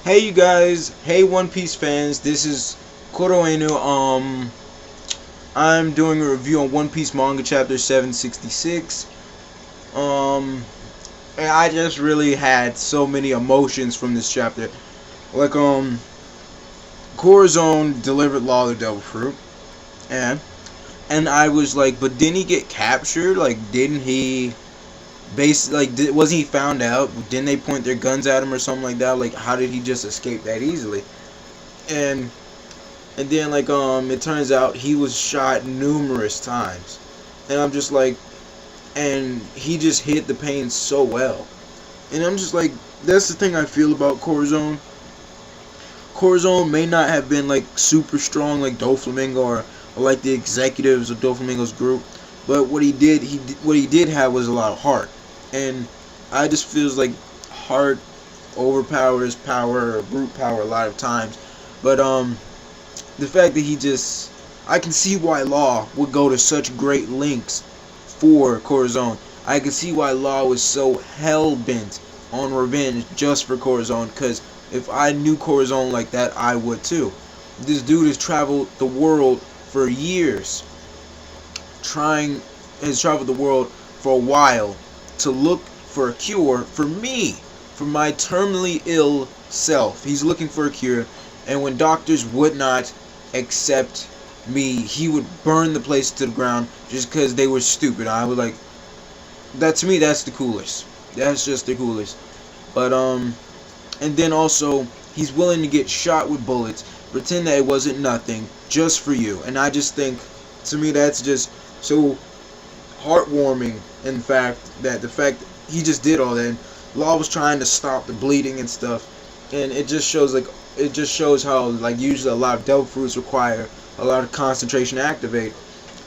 Hey you guys, hey One Piece fans, this is Koroenu. I'm doing a review on One Piece manga chapter 766. Um and I just really had so many emotions from this chapter. Like Corazon delivered Law the Devil Fruit, and I was like, but didn't he get captured? Like, didn't he wasn't he found out? Didn't they point their guns at him or something like that? Like, how did he just escape that easily? And then it turns out he was shot numerous times, and I'm just like, and he just hid the pain so well. And I'm just like, that's the thing I feel about Corazon. Corazon may not have been like super strong like Doflamingo or like the executives of Doflamingo's group, but what he did have was a lot of heart. And I just feels like heart overpowers power or brute power a lot of times. But the fact that I can see why Law would go to such great lengths for Corazon. I can see why Law was so hell bent on revenge just for Corazon, because if I knew Corazon like that, I would too. This dude has traveled the world for years, has traveled the world for a while to look for a cure for me, for my terminally ill self. He's looking for a cure, and when doctors would not accept me, he would burn the place to the ground just because they were stupid. I would like that. To me, that's the coolest. That's just the coolest. But and then also he's willing to get shot with bullets, pretend that it wasn't nothing, just for you. And I just think, to me, that's just so heartwarming. In fact, the fact that he just did all that. And Law was trying to stop the bleeding and stuff, and it just shows how like usually a lot of devil fruits require a lot of concentration to activate.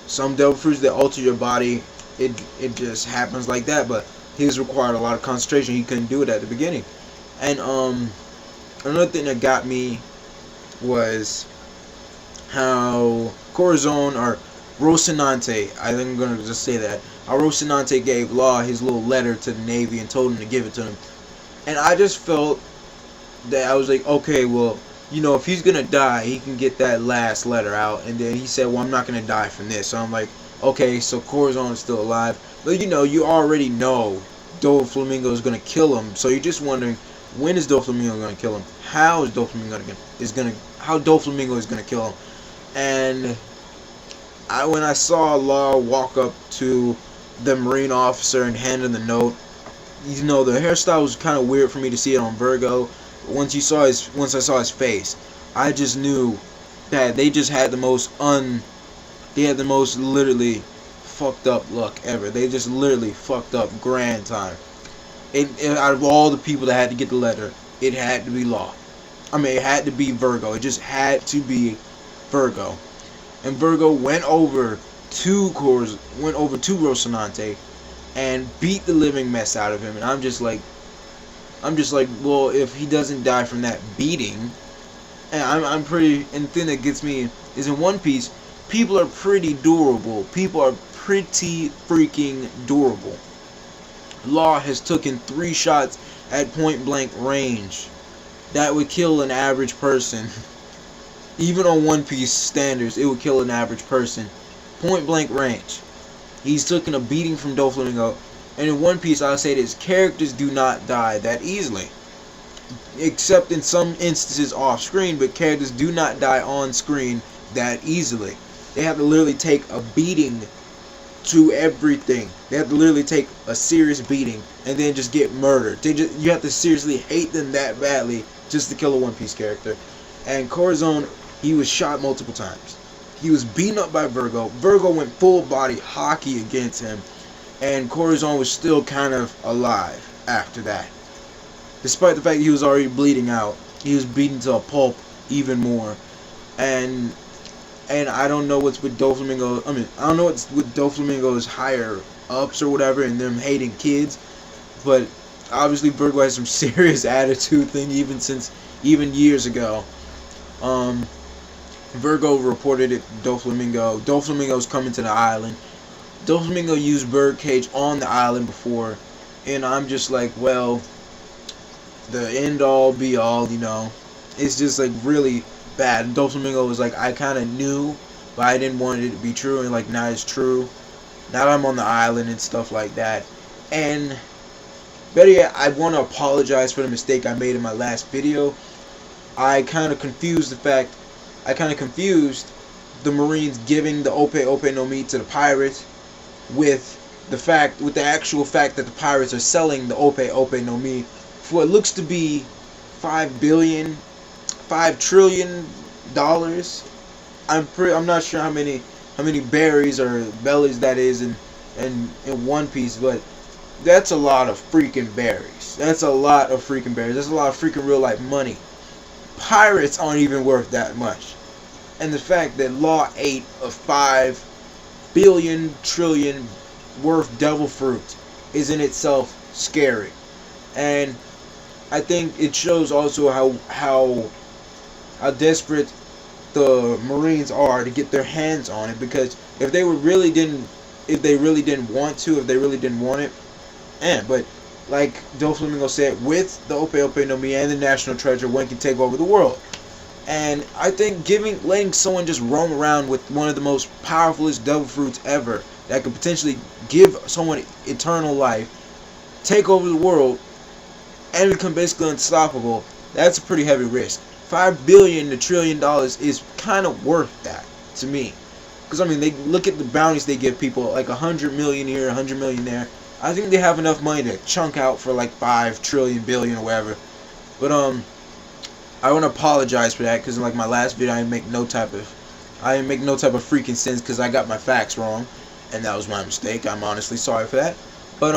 Some devil fruits that alter your body, it just happens like that. But his required a lot of concentration. He couldn't do it at the beginning. And another thing that got me was how Corazon, or Rocinante, I think I'm gonna just say that, how Rocinante gave Law his little letter to the Navy and told him to give it to him. And I just felt that I was like, okay, well, if he's gonna die, he can get that last letter out. And then he said, well, I'm not gonna die from this. So I'm like, okay, so Corazon is still alive. But you already know Doflamingo is gonna kill him. So you're just wondering, when is Doflamingo gonna kill him? How Doflamingo is gonna kill him? And when I saw Law walk up to the Marine officer and hand him the note, the hairstyle was kind of weird for me to see it on Virgo. Once I saw his face, I just knew that they just had the most literally fucked up luck ever. They just literally fucked up grand time. Out of all the people that had to get the letter, it had to be Law. I mean, it had to be Virgo. It just had to be Virgo. And Virgo went over to Rocinante and beat the living mess out of him. And I'm just like, well, if he doesn't die from that beating, and I'm pretty. And the thing that gets me is, in One Piece, people are pretty durable. People are pretty freaking durable. Law has taken 3 shots at point blank range. That would kill an average person. Even on One Piece standards, it would kill an average person. Point blank range. He's taken a beating from Doflamingo. And in One Piece, I'll say this, characters do not die that easily. Except in some instances off screen, but characters do not die on screen that easily. They have to literally take a beating to everything. They have to literally take a serious beating and then just get murdered. You have to seriously hate them that badly just to kill a One Piece character. And Corazon, he was shot multiple times. He was beaten up by Virgo. Virgo went full body hockey against him, and Corazon was still kind of alive after that. Despite the fact that he was already bleeding out, he was beaten to a pulp even more. And I don't know what's with Doflamingo. I don't know what's with Doflamingo's higher ups or whatever, and them hating kids. But obviously Virgo has some serious attitude thing even years ago. Virgo reported it to Doflamingo. Doflamingo's coming to the island. Doflamingo used birdcage on the island before, and I'm just like, well, the end all be all, you know. It's just like really bad. Doflamingo was like, I kind of knew, but I didn't want it to be true, and like now it's true. Now that I'm on the island and stuff like that. And better yet, I want to apologize for the mistake I made in my last video. I kind of confused the Marines giving the Ope Ope no Mi to the pirates with the actual fact that the pirates are selling the Ope Ope no Mi for what looks to be $5 trillion. I'm not sure how many berries or bellies that is in One Piece, but that's a lot of freaking berries. That's a lot of freaking berries. That's a lot of freaking real life money. Pirates aren't even worth that much. And the fact that Law ate a 5 billion trillion worth devil fruit is in itself scary. And I think it shows also how desperate the Marines are to get their hands on it, because if they really didn't want it, but like Doflamingo said, with the Ope Ope no Mi and the National Treasure, one can take over the world. And I think letting someone just roam around with one of the most powerfulest devil fruits ever, that could potentially give someone eternal life, take over the world, and become basically unstoppable, that's a pretty heavy risk. $5 billion to $1 trillion is kind of worth that to me. Because I mean, they look at the bounties they give people, like 100 million here, 100 million there. I think they have enough money to chunk out for like 5 trillion billion or whatever. But I want to apologize for that, because in like my last video I didn't make no type of freaking sense, because I got my facts wrong, and that was my mistake. I'm honestly sorry for that. But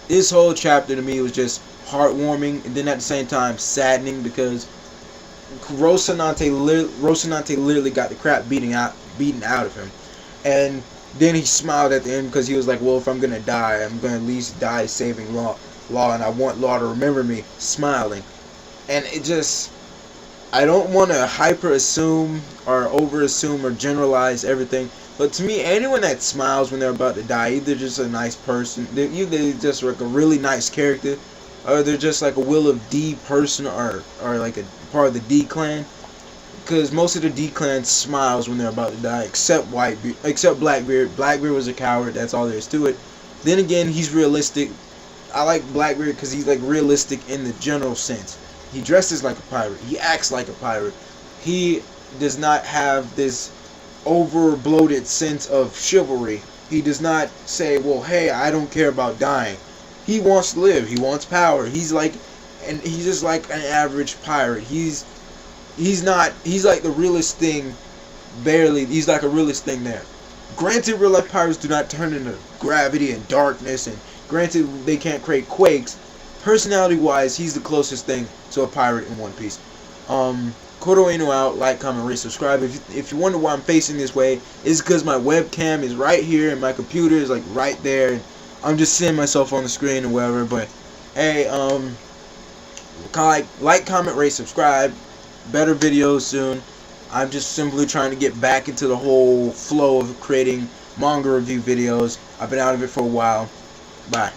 this whole chapter to me was just heartwarming, and then at the same time saddening, because Rocinante literally got the crap beaten out of him, and then he smiled at the end, because he was like, well, if I'm gonna die, I'm gonna at least die saving Law, and I want Law to remember me smiling. And it just, I don't want to hyper assume or over assume or generalize everything, but to me, anyone that smiles when they're about to die, either just a nice person, they're either just like a really nice character, or they're just like a Will of D person, or like a part of the D clan. Because most of the D clan smiles when they're about to die, except Blackbeard. Blackbeard was a coward. That's all there is to it. Then again, he's realistic. I like Blackbeard because he's like realistic in the general sense. He dresses like a pirate. He acts like a pirate. He does not have this over bloated sense of chivalry. He does not say, well, hey, I don't care about dying. He wants to live. He wants power. He's just like an average pirate. He's like the realest thing, barely. He's like a realist thing there. Granted, real life pirates do not turn into gravity and darkness, and granted, they can't create quakes. Personality wise, he's the closest thing to a pirate in One Piece. Kodo Inu out. Like, comment, rate, subscribe. If you wonder why I'm facing this way, it's because my webcam is right here and my computer is like right there, and I'm just seeing myself on the screen or whatever. But hey, like, comment, rate, subscribe. Better videos soon. I'm just simply trying to get back into the whole flow of creating manga review videos. I've been out of it for a while. Bye.